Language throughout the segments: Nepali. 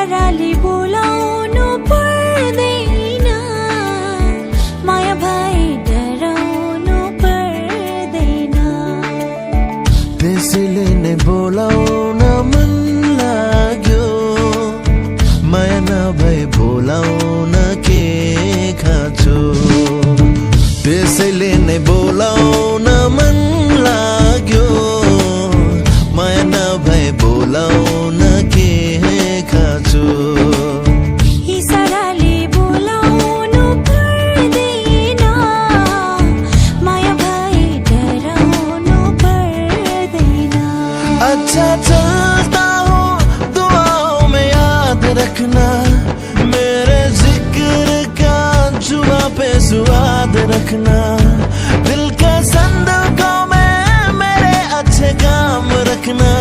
इशाराले बोलाउनु पर्दैन, माया भए डराउनु पर्दैन। त्यसैले नै बोलाउन मन लाग्यो, माया नभए बोलाउन के खाँचो। त्यसैले नै बोलाउन मन लाग्यो, माया नभए बोलाउन के खाँचो। इशाराले बोलाउनु पर्दैन, माया भए डराउनु पर्दैन। अच्छा चलता हूँ दुआओं में याद रखना, मेरे जिक्र का जुबां पे स्वाद रखना। दिल के संदूकों में मेरे अच्छे काम रखना,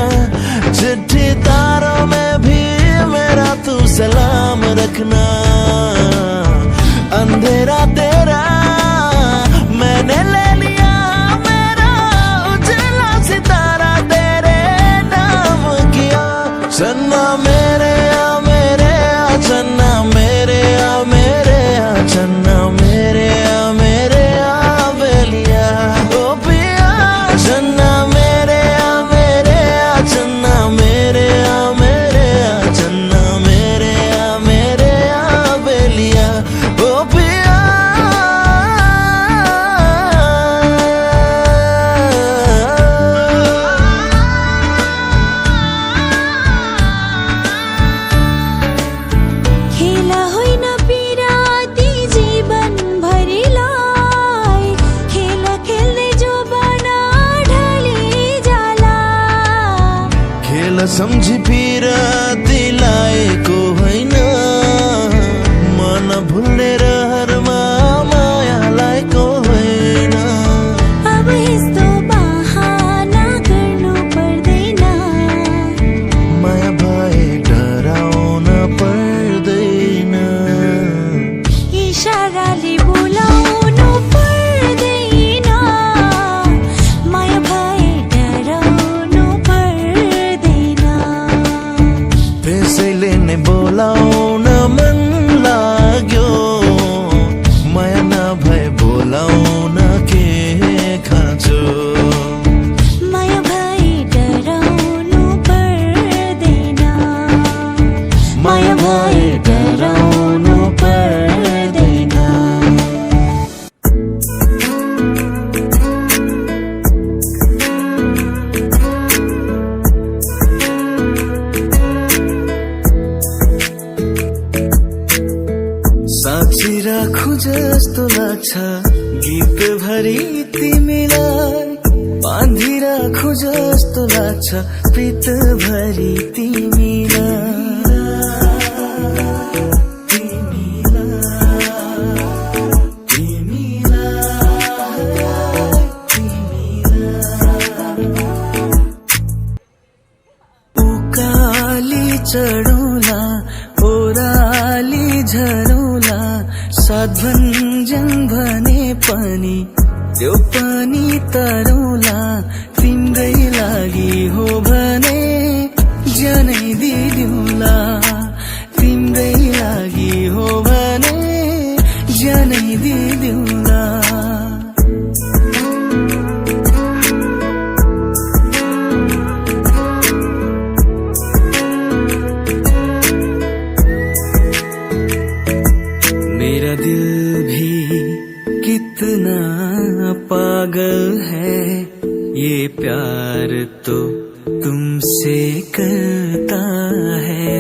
चिट्ठी तारों में भी मेरा तू सलाम रखना। अंधेरा तेरा मैंने ले लिया, मेरा उजला सितारा तेरे नाम किया। चन्ना मेरे आ मेरे आ, चन्ना मेरे आ मेरे आ, चन्ना मेरे आ मेरे आ बेलिया। ओ पिया चन्ना मेरे आ मेरे आ, चन्ना मेरे आ मेरे आ, चन्ना मेरे आ मेरे आ बेलिया। ओ पिया खेला होइन पिराती जीवन भरिलाई, खेल खेल्दै जो बना ढली जाला। खेल सम्झी पिराती लाएको होइन, मन भुल्ने रहरमा माया लाएको होइन। अब यस्तो बहाना गर्नु पर्दैन, माया भए डराउन पर्दैन। इशाराले बोलाउनु पर्दैन, माया भए डराउनु पर्दैन। त्यसैले नै बोलाउन मन लाग्यो, माया नभए बोलाउन के खाँचो। माया भए डराउनु पर्दैन, माया भए डराउनु पर्दैन। साँच्ची राखु जस्तो लाग्छ गीत भरि तिमीलाई, बाँधी राखु जस्तो लाग्छ प्रीत भरि उकाली चढौला ओराली झरौला, सात भन्जन भने पनि त्यो पनि तरौला। तिम्रै लागि हो भने ज्यानै दिदिउँला, तिम्रै लागि हो भने ज्यानै दिदिउँला। मेरा दिल भी कितना पागल है, ये प्यार तो तुमसे करता है।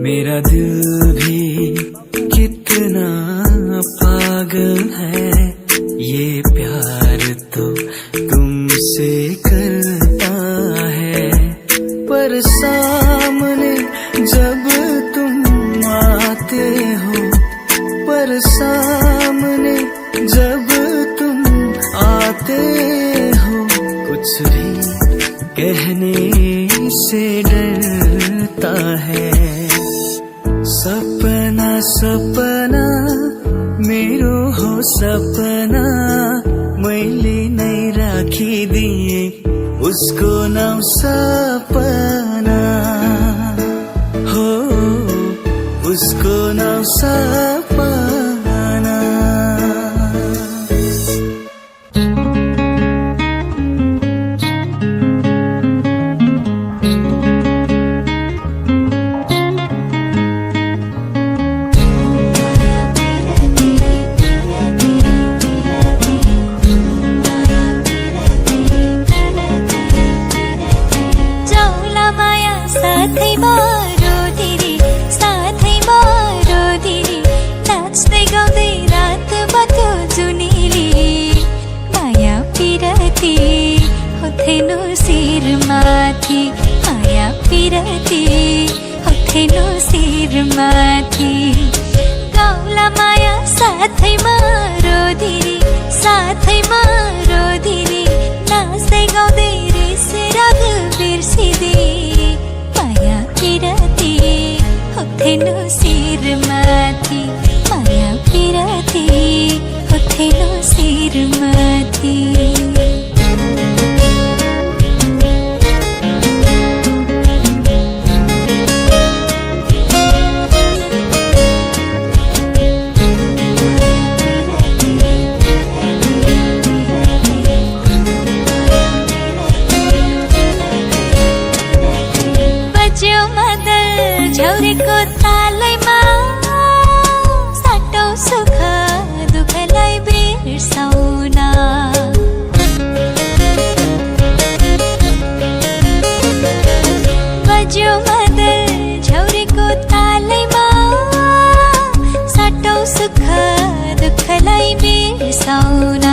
मेरा दिल भी कितना पागल है, ये प्यार तो तुमसे करता है। पर सामने जब तुम आते हो, पर सामने जब तुम आते हो, कुछ भी कहने से डरता है। सपना सपना मेरो हो सपना, मैले नै राखिदिए उसको नाम सपना हो। सपना। साथैमा रोदिरी साथैमा रोदिरी नाच्दै गाउँदै रात बाटो जुनेली माया पिरती होथेनु शिरमाथि माया पिरती होथेनु शिरमाथि गाउँला माया साथैमा रोदिरी साथैमा रोदिरी नाच्दै गाउँदै रेस राग बिर्सिँदै पिरती होथेनु शिरमाथि माया पिरती होथेनु शिरमाथि। झौरेको तालैमा साटौ सुख दुःखलाई बिर्साउन बज्यो मदर झौरेको तालैमा साटौ सुख दुःखलाई बिर्साउन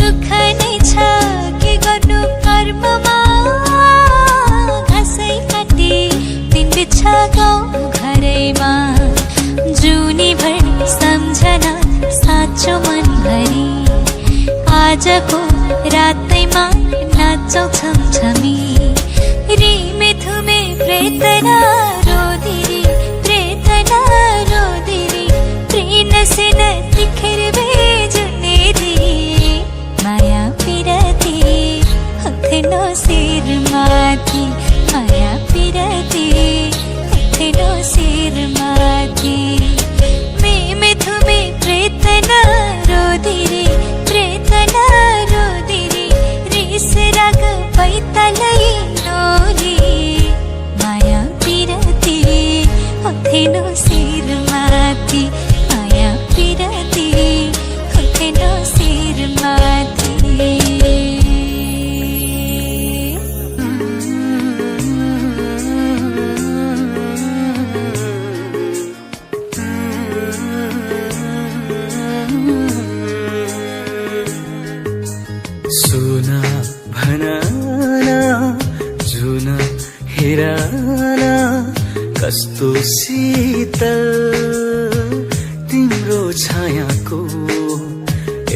दुःख नै छ के गर्नु कर्ममा घाँसै काटी छ गाउँ घरैमा जुनी भर सम्झना साँचो मनभरि आजको रातैमा नाचौँ छमछमी रिमे थुमे प्रेतना रोदिरी प्रेतना रोदिरी प्रेन सेन तिखेर बेजुनेरी माया पिरती होथेनु शिरमाथि माया पिरती होथेनु शिरमाथि मेमे थुमे प्रेतना रोदिरी प्रेतना रोदिरी रिस राग पैतालै नोरी माया पिरती होथेनु शिरमाथि माया पिरती होथेनु शिरमाथि। सुना भनाना जुन हेराना कस्तो शीतल तिम्रो छायाको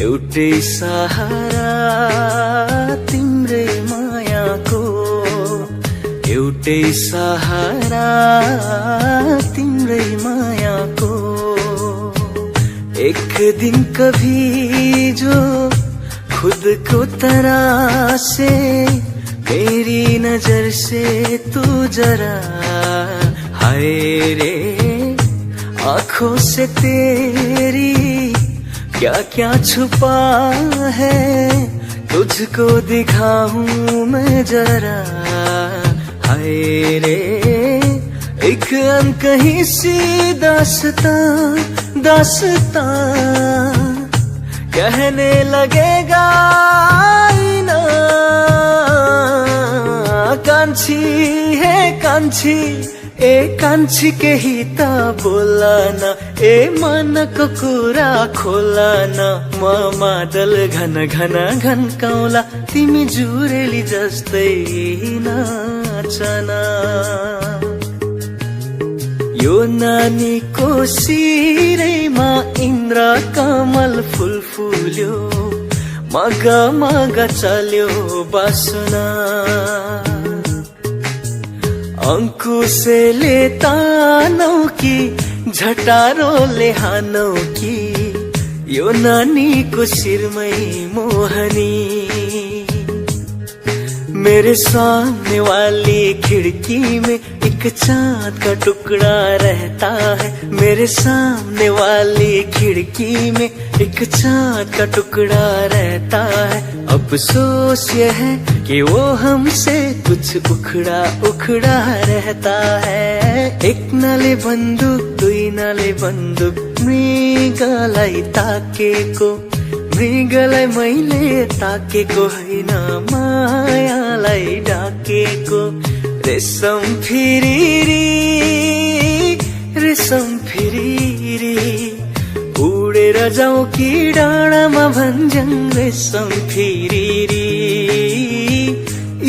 एउटै सहारा तिम्रै मायाको एउटै सहारा तिम्रै मायाको एक दिन कभी जो खुद को तरासे मेरी नजर से तू जरा हाय रे आँखों से तेरी क्या क्या छुपा है तुझको दिखाऊं मैं जरा हाय रे एक अनकही सी दास्तां दास्तां कहने लगेगा आईना कांची है कांची ए कांची के ही ता बोलाना ए मन को कुरा खोलाना म मादल घन घन घन काउला तिमी जुरेली जस्तै नाचना यो नानीको शिरैमा इन्द्र कमल फुल फुल्यो मग मग चल्यो बासना अंकुशले तानौ कि झटारोले हानौ कि यो नानीको शिरमै मोहनी मेरे सामने वाली खिड़की में एक चांद का टुकड़ा रहता है। मेरे सामने वाली खिड़की में एक चांद का टुकड़ा रहता है। अफसोस ये है कि वो हमसे कुछ उखड़ा उखड़ा रहता है। एक नाले बन्दुक दुई नाले बन्दुक मृगलाई ताकेको, मृगलाई मैले ताकेको होइन मायालाई डाकेको। रेशम फिरिरी रेशम फिरिरी उडेर जाऊ कि डाँडामा भन्छन् रेशम फिरिरी।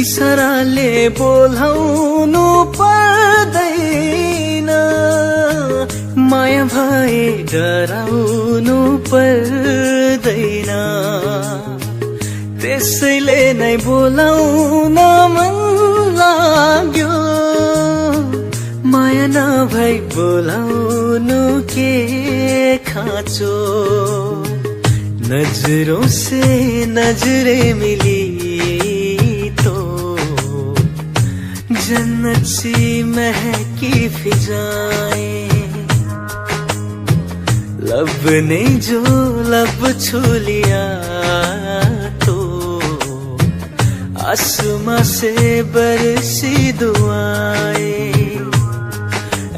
इसाराले बोलाउनु पर्दैन, माया भए डराउनु पर्दैन। त्यसैले नै बोलाउन मन लाग्यो, माया नभई बोलाउनु के खाँचो। नजरों से नजरें मिली तो जन्नत सी महकी फिजाएं। लब ने जो लब छू लिया तो आसमां से बरसी दुआएं।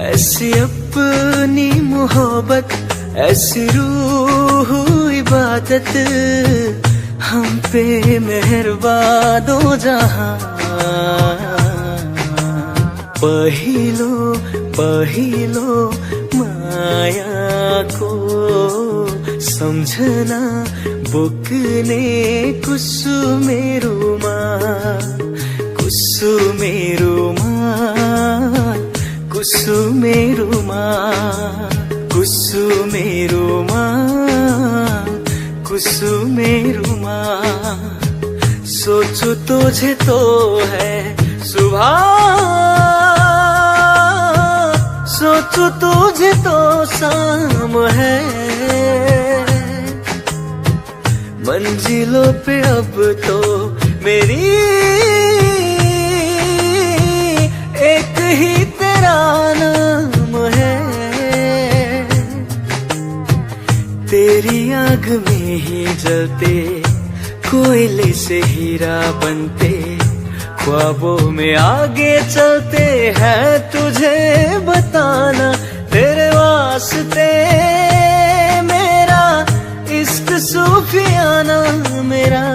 ऐसी अपनी मोहब्बत ऐसी रूह इबादत, हम पे मेहरबान दो जहां। पहिलो पहिलो मायाको सम्झना बोक्ने कुसुमेरुमा, कुसुमेरुमा, कुसुमेरुमा, कुसुमेरुमा, कुसुमेरुमा। सोचो तुझे तो है सुबह, सोचो तुझे तो शाम है। मंजिलों पे अब तो मेरी एक ही तेरा नाम है। तेरी आग में ही जलते कोयले से हीरा बनते, ख्वाबों में आगे चलते हैं तुझे बताना। तेरे वास्ते मेरा इश्क सूफियाना, मेरा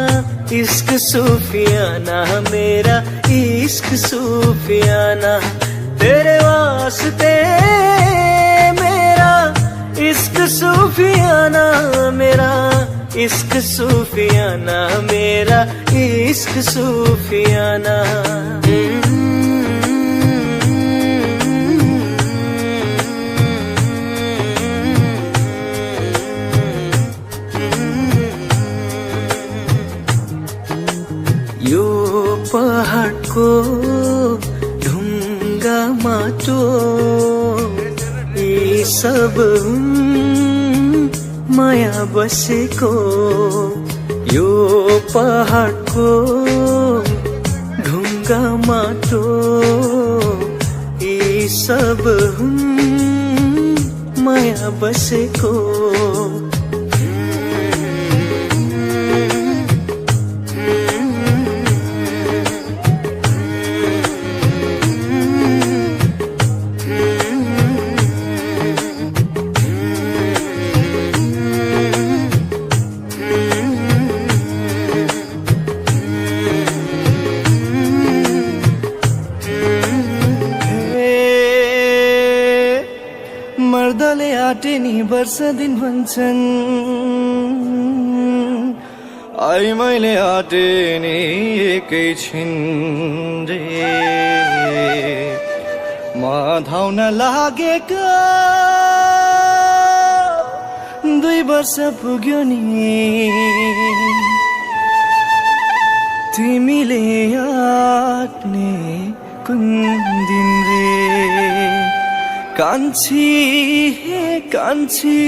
इश्क सूफियाना, मेरा इश्क सूफियाना। तेरे वास्ते मेरा इश्क सूफियाना, मेरा इश्क सूफियाना, मेरा इश्क सूफियाना। यो पहाडको ढुङ्गा माटो यी सब माया बसेको। यो पहाडको ढुङ्गा माटो यी सब माया बसेको। मर्दले आटे नि वर्ष दिन भन्छन्, आई मैले आटे नि एकैछिन रे। म धाउन लागेका 2 वर्ष पुग्यो नि, तिमीले आट्ने कुन दिन रे। कान्छी हे कान्छी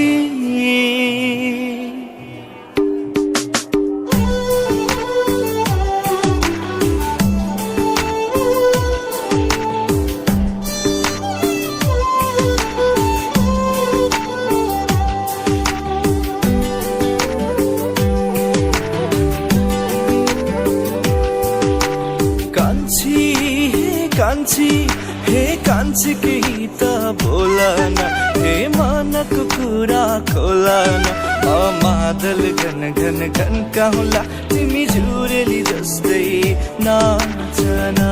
हे कान्छी केही त बोल न, हे मनको कुरा खोल न। मादल घन घन घन काहुला तिमी झुरेली जस्तै नाचना।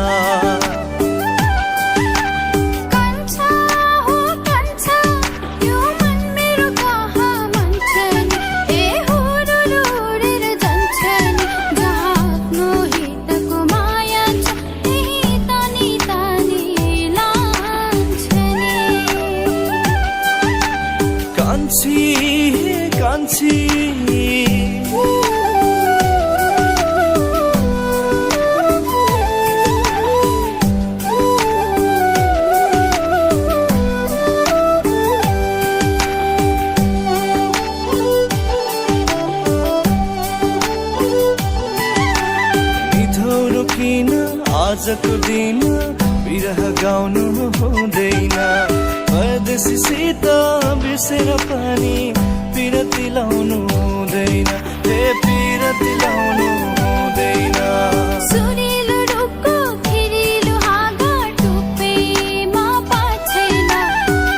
कान्छी निधौरो किन आजको दिन बिरह गाउनु हुँदैन। परदेशीसित बिर्सेर पनि पिरती लाउनु हुँदैन, हे पिरती लाउनु हुँदैन। सुनिलो रुखको खिरिलो हाँगा टुप्पेमा पाछैन,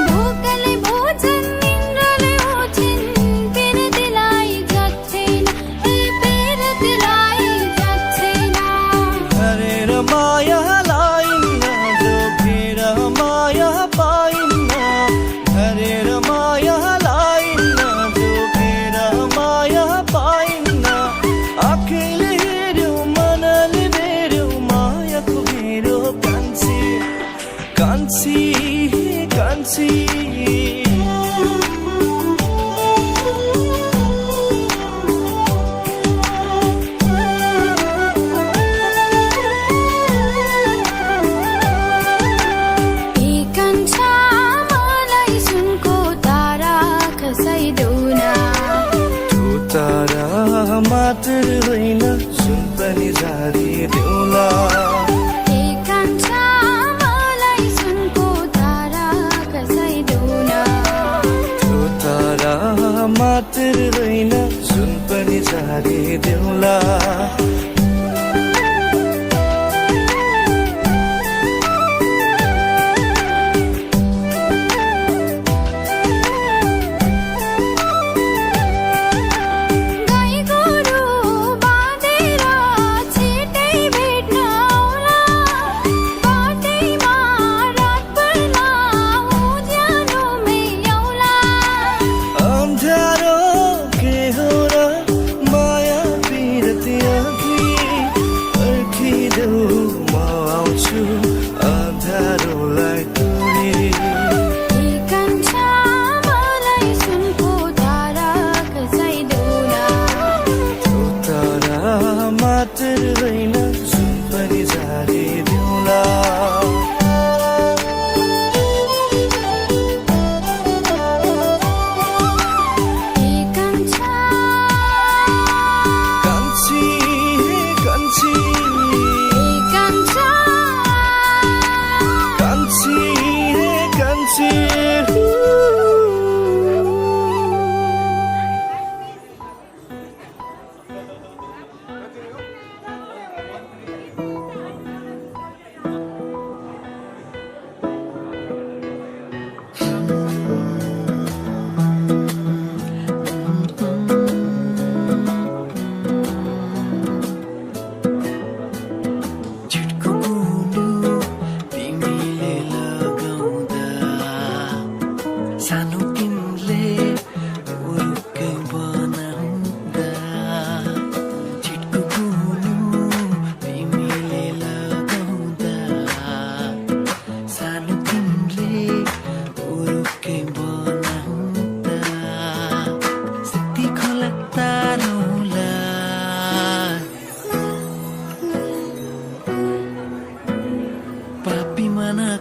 भोकले भोजन निन्द्राले ओछिन, पिरतीलाई जच्छैन, हे पिरतीलाई जच्छैन। हरेर माया लाइन्न जोखेर माया पाइन्न, हरेर माया लाइन्न जोखेर माया पाइन्न। आँखैले हेऱ्यो मनले बेर्यो मायाको मेरो कान्छी कान्छी कान्छी। तारा मात्र होइन सुन पनि झारिदेऊला। मलाई सुनको तारा खसाइदेऊन। तारा मात्र होइन सुन पनि झारिदेऊला।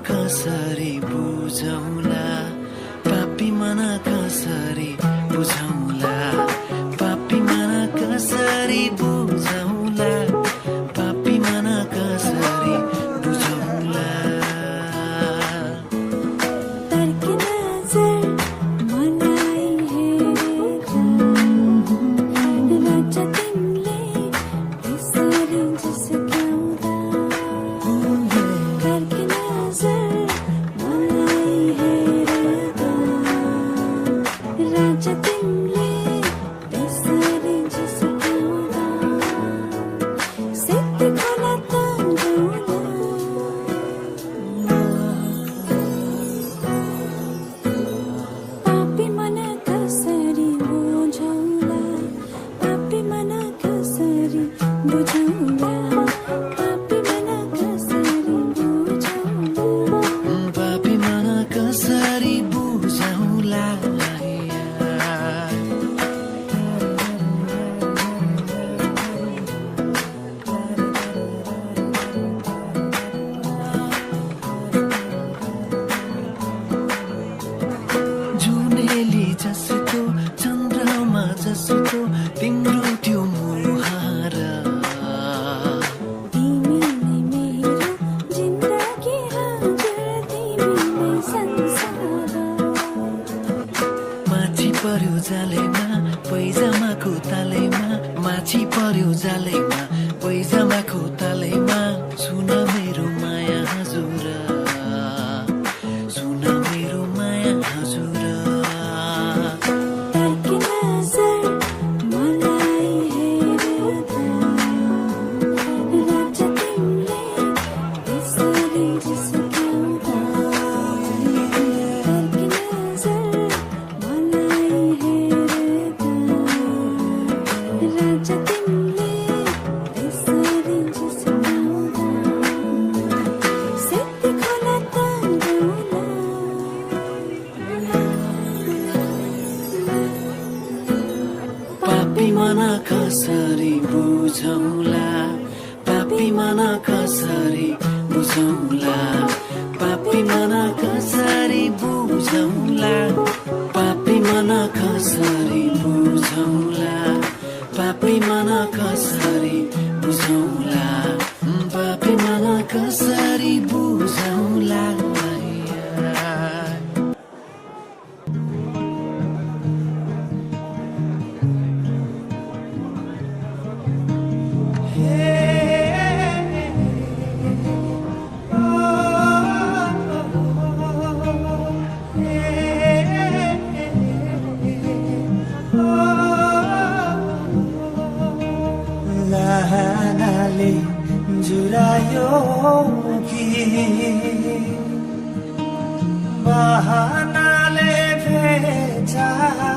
कसरी बुझौला पापी मन कसरी बुझौला पापी मन कसरी बुझौला पापी मन कसरी बुझौला तर्क नजर मलाई हेरेर लज्ज तिमीले त्यसरी जिस्क्याउँदा तर्क नजर तिमी संसार माछी पर्यो जालैमा पैजामाको तालैमा माछी पर्यो जालैमा पैजामाको तालैमा सुन मेरो माया हजुर सुन मेरो माया हजुर तर्की नजर मलाई हेर्दा राज्य तिमीले त्यसरी जिस्क्याउँदा तर्की नजर मलाई हेर्दा राज्य तिमीले त्यसरी जिस्क्याउँदा सेती खोला तान्डुला पापी मन कसरी बुझौला पापी मन कसरी बुझौला पापी मन कसरी बुझौला पापी मन कसरी बुझौला पापी मन कसरी बुझौला पापी मन कसरी बुझौला लानाले जुरायो कि बहानाले भेटायो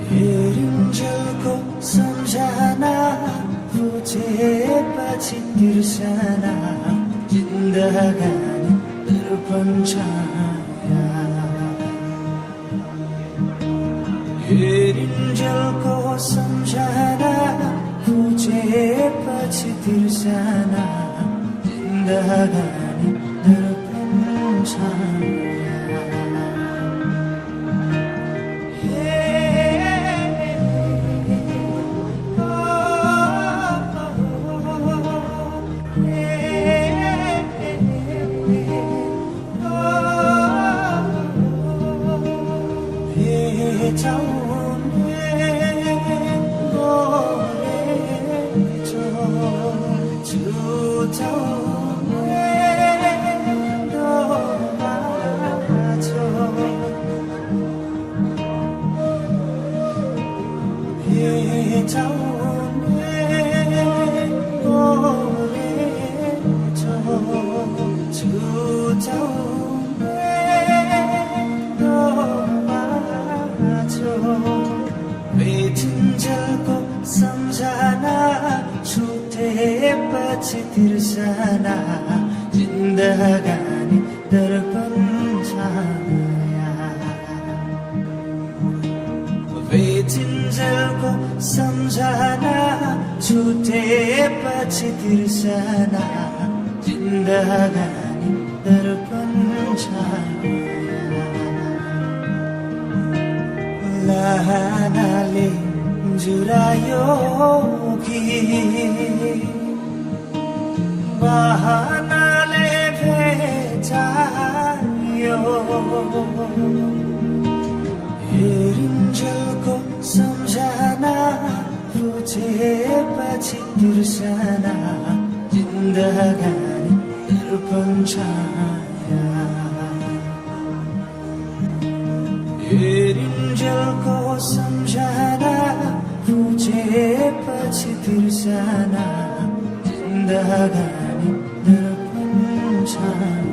हेरिन्जेलको सम्झना बुझेपछि तिर्सना जिन्दगानी दर्पण छाया हेरिन्जेलको सम्झना बुझेपछि तिर्सना जिन्दगानी दर्पण छाया बेचिन्जेलको सम्झना छुटेपछि तिर्सना जिन्दगानी दर्पण छाया बेचिन्जेलको सम्झना छुटेपछि तिर्सना जिन्दगानी दर्पण छाया लानाले जुरायो कि बहानाले भेटायो हेरिन्जेलको सम्झना बुझेपछि तिर्सना जिन्दगानी दर्पण छाया हेरिन्जेलको सम्झना बुझेपछि तिर्सना जिन्दगानी दर्पण छाया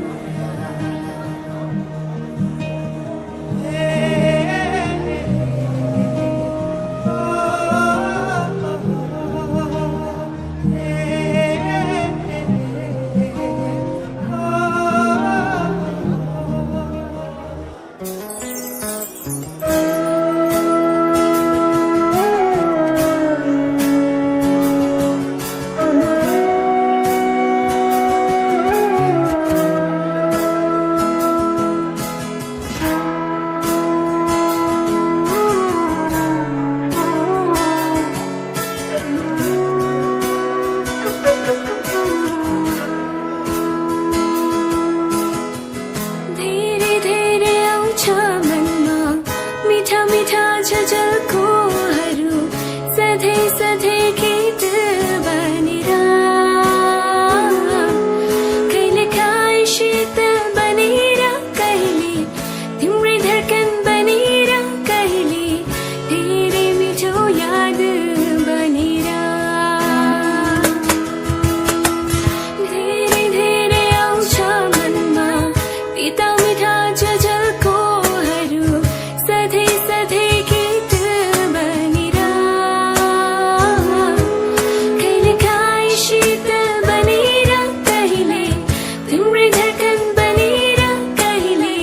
तिम्रै धडकन बनेर कहिले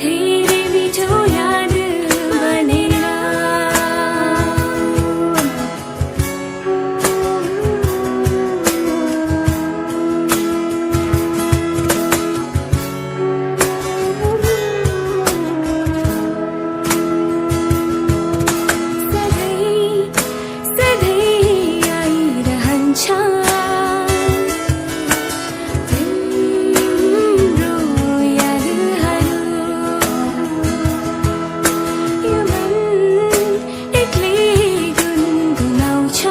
धेरै मिठो याद बनेर सधैँ आइरहन्छ तिम्रो यादहरू यो मन एक्लै गुनगुनाउँछ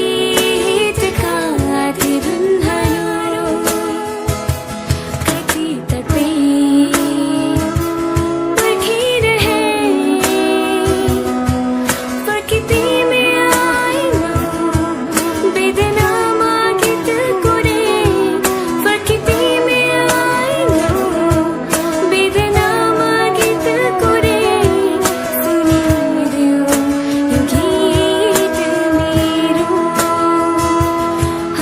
अतीतका ती धुनहरू कति तडपे पर्खिरहे फर्की तिमी आएनौ वेदनामा गीत कोरे फर्की तिमी आएनौ वेदनामा गीत कोरे सुनिदेऊ यो गीत मेरो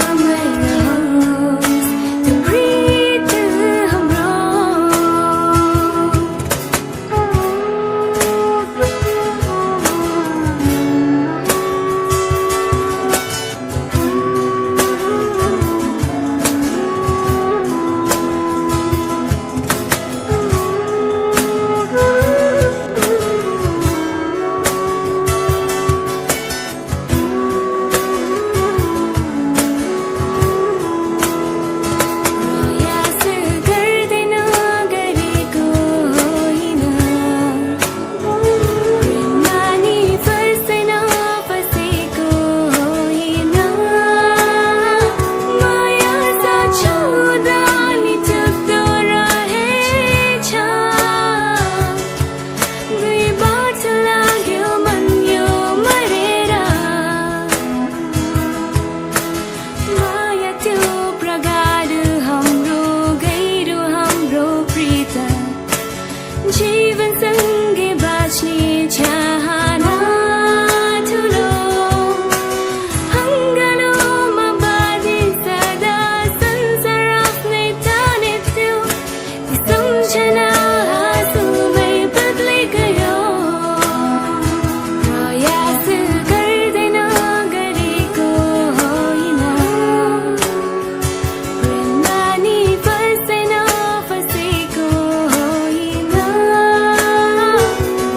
अमर रहोस् त्यो प्रीत हाम्रो प्रयास गर्दैन गरेको होइन प्रेममा नि फर्सन फसेको होइन माया साछुँदा नि चुप्दो रहेछ दुई बाट लाग्यो मन यो मरेर माया त्यो प्रगाढ हाम्रो गहिरो हाम्रो प्रीत जीवनसँगै बाँच्ने चाहना ठुलो अङ्गालोमा बाँधे सदा संसार आफ्नै ठाने थियो ती सम्झना आँसुमै बदली गयो प्रयास गर्दैन गरेको होइन प्रेममा नि फर्सन फसेको होइन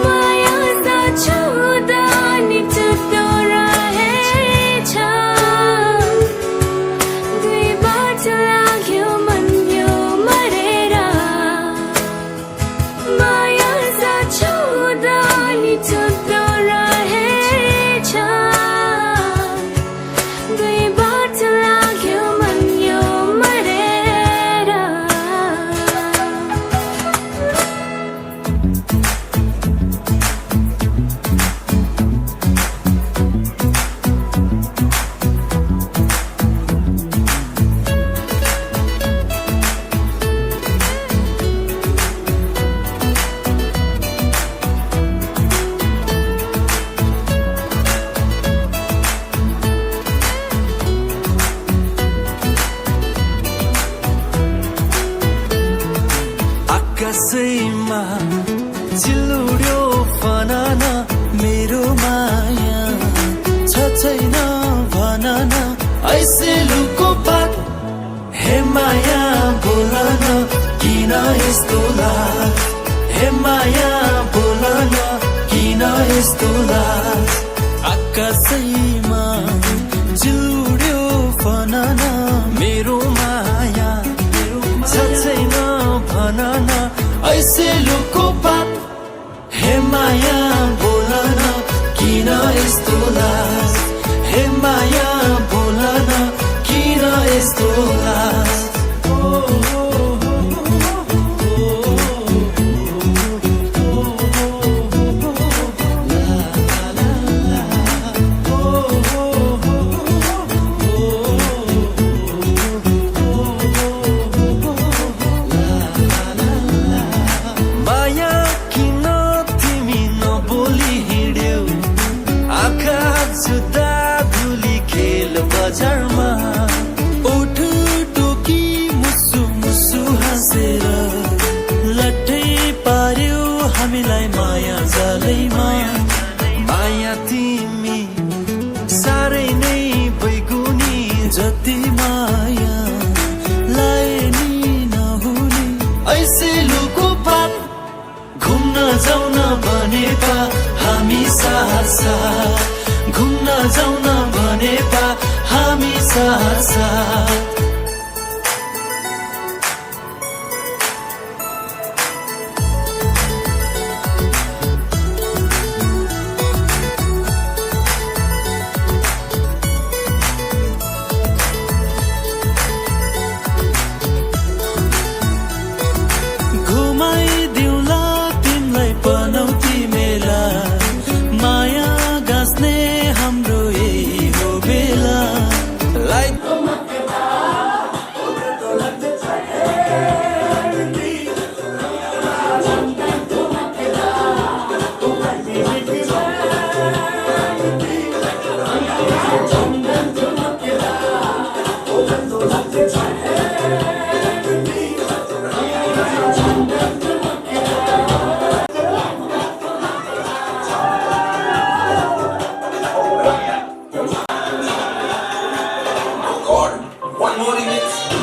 माया साछुँदा नि चुप्दो रहेछ दुई बाट लाग्यो मन यो मरेर माया साछुँदा नि चुप्दो रहेछ दुई बाट लाग्यो मन यो मरेर आकाशैमा चिल्लुड्यो फनाना मेरो माया छ छैन भनन ऐसे लुको पात हे माया बोलन किन यस्तो लाज हे माया बोलन किन यस्तो लाज आकाशैमा चिल्लुड्यो फनाना मेरो माया छ छैन भनन ऐसे लुको पात हे माया बोलन किन यस्तो लाज हे माया बोलन किन यस्तो लाज बजारमा पा हामी साथ साथ घुम्न जाउन भने पा हामी साथ साथ घुमाइदिउँला तिमीलाई पनौती मेला माया गाँच्ने हाम्रो यही हो बेला लाइक One more remix.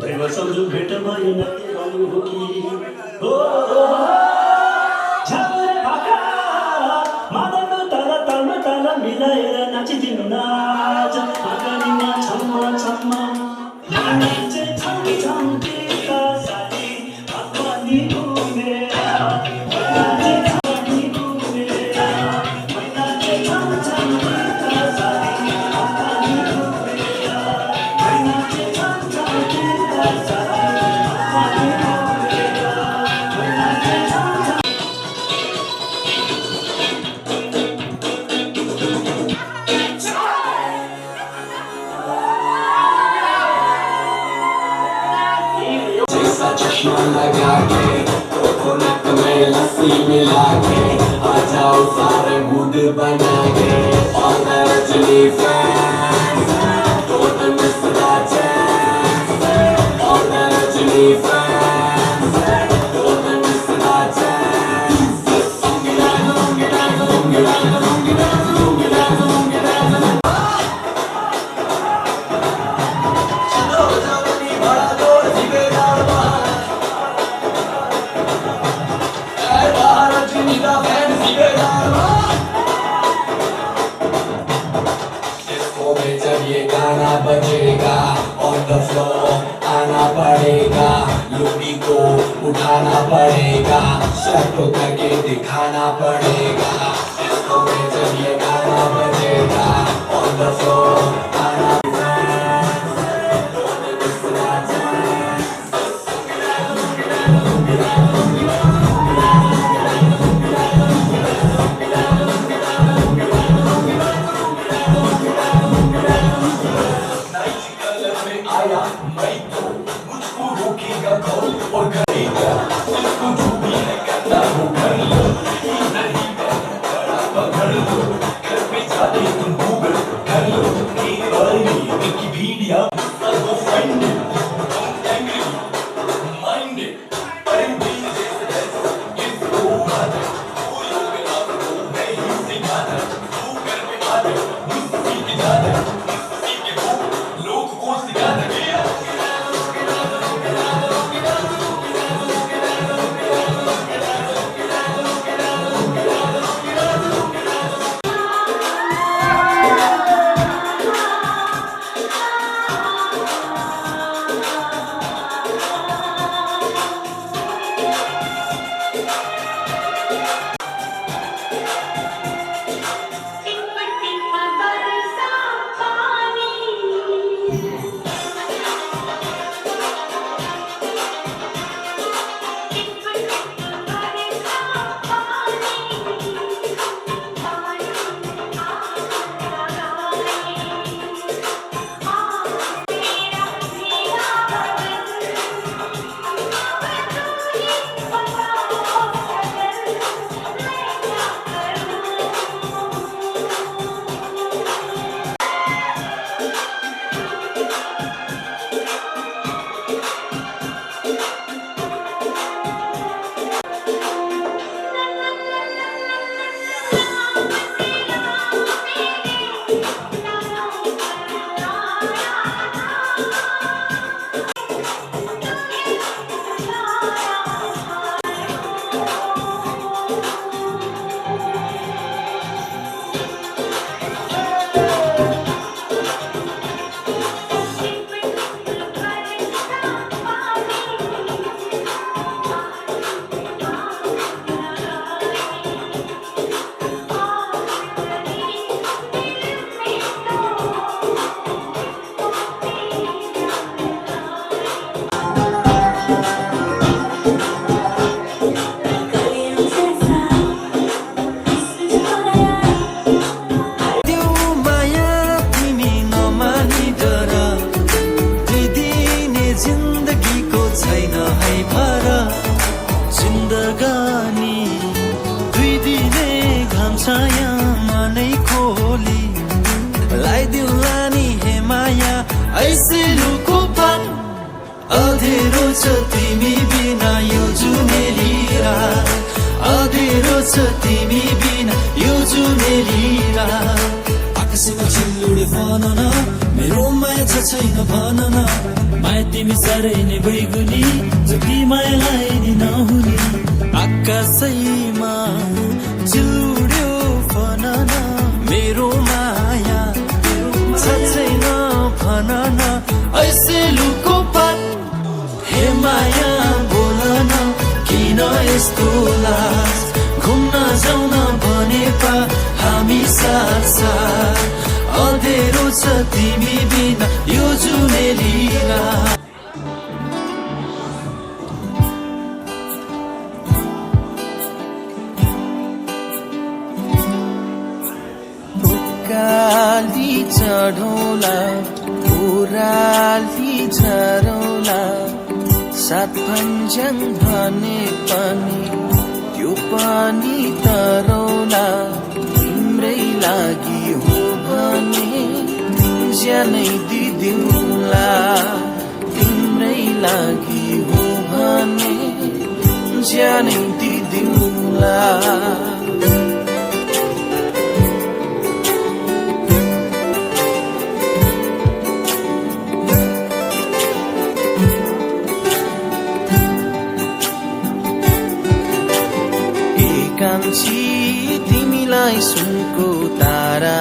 दैव संजोग भेट भयो न के गर्नु हो कि हो झ्याउरे भाका मादलको ताल तालमा ताल मिलाएर नाचिदिनु नाच आँगनीमा छम्म छम्म नाचे छम्की छम्की का साथी भगवानी घुमेर नाचे छम्की घुमेर नाचे छम छम्की का साथी भगवानी घुमेर नाचे छम छम्की का साथी भगवानी घुमेर नाचे छम छम जैसा चश्मा लगा के कोकोनट में लस्सी मिला के आ जाओ सारे मूड बना के all the Rajini fans don't miss the chance all the Rajini fans don't miss the chance disco में जब ये गाना बजेगा on the floor आना पड़ेगा लुंगी को उठाना पड़ेगा शर्ट करके दिखाना पड़ेगा डिस्को में जब ये गाना बजेगा on the floor आना आया मैं तो मुझको रोकेगा कौन और करेगा जिसको जो भी है करना हो कर लो नहीं मैं बड़ा पकड़ लो घर पे जाके तुम गूगल कर लो जिन्दगानी दुई दिने घाम छायामा नै खोली लाइदिउला नि हे माया ऐसे लुको पान अधेरो छ तिमी बिना यो जुनेली रात अधेरो छ तिमी बिना यो जुनेली रात आकाशमा चिल्लुडे भन न मेरो माया छ छैन भन न माया तिमी साह्रै नै बैगुनी जति मायालाई नि नहुने आकाशैमा चिल्लुड्यो भन न मेरो माया छ छैन भन न ऐसे लुको पात हे माया बोल न किन यस्तो लाज घुम्न जाउन भने पा हामी साथ साथ अधेरो छ तिमी बिना यो जुनेली रात काली चढौला ओराली झरौला सात भन्ज्याङ भने पनि त्यो पानी तरौला तिम्रै लागि हो भने ज्यानै दिदिउँला तिम्रै लागि हो भने ज्यानै दिदिउँला कान्छी तिमीलाई सुनको तारा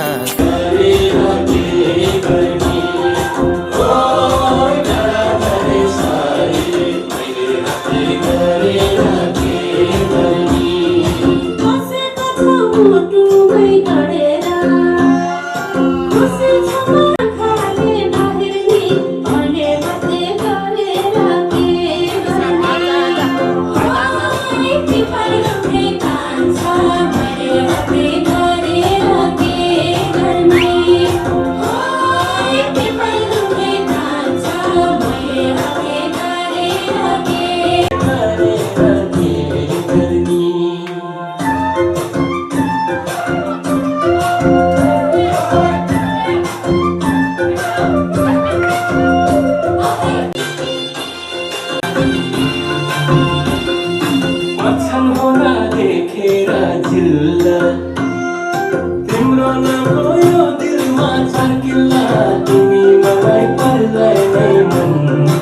तिम्रो नाम हो यो दिलमा छर्किल्ला तिमी मलाई पर्दै नै मन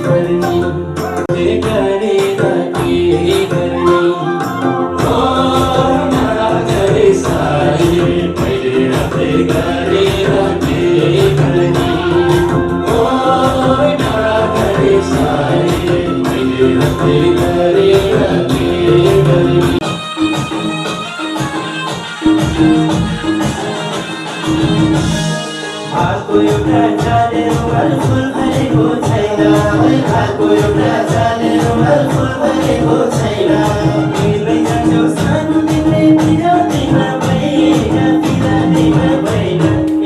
पर्ने गरेर के गर्ने ओ नगरे सारी मैले आफै गरेर के गर्ने ओ नगरे सारी मैले आफै गरेर के गर्ने हातको एउटा जाने रुमाल फुल भएको छैन हातको एउटा जाने रुमाल फुल भएको छैन तिमीले जान्छौ सानो तिमीले बिराउँदैमा भएन बिराउँदैमा भएन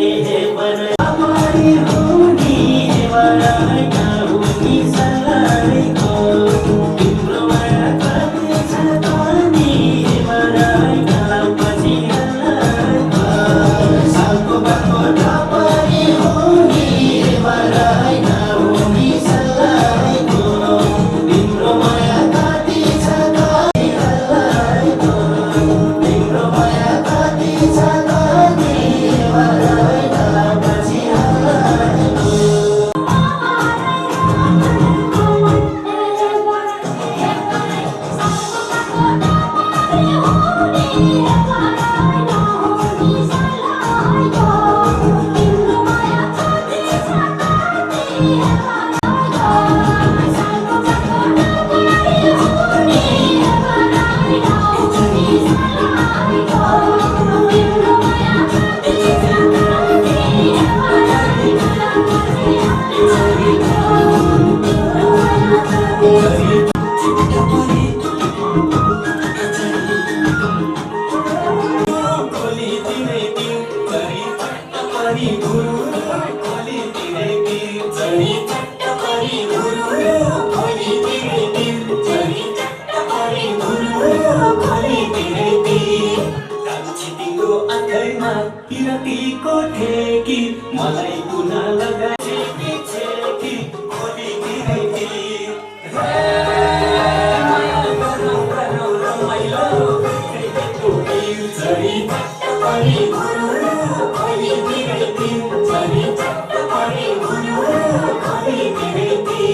ए बनाइ हुने मलाई नहुने सल्लाहको तिम्रो माया कति छ पनि मलाई पछि सालको बाटो तिम्रो माया कति छ खोलीतिरैती कान्छी तिम्रो आँखैमा पिरतीको ठेकी मलाई गुना लगाए छेकी खोलीतिरैती रमाइलो चरी चट्टपरी खोलीतिरैती चरी चट्टपरी खोलीतिरैती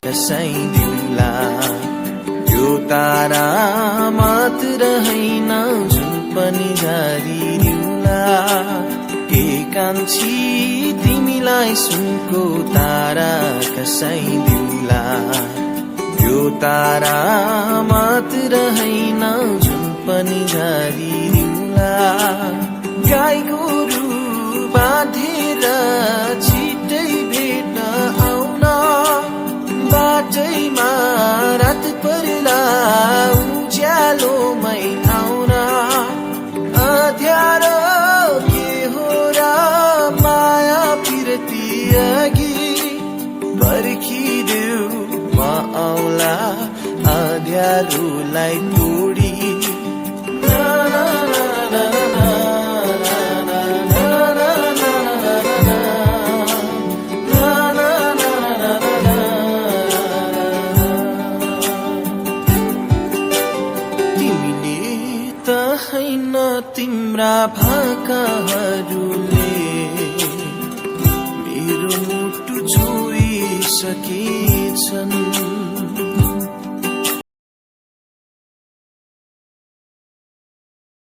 कसैदिउँला यो तारा मात्र हैन जुन पनि झारिदिउँला के कान्छी तिमीलाई सुनको तारा कसैदिउँला यो तारा मात्र हैन जुन पनि झारिदिउँला गाई गोरु बाँधेर छिटै भेट्न आउन बाटैमा रात पर्ला उज्यालोमै आउन अँध्यारो के हो र माया फिर्ती अघि पर्खिदेऊ म आउला अँध्यारोलाई तोडी तिम्रा भाकाहरूले मेरो मुटु छोइसकेछन्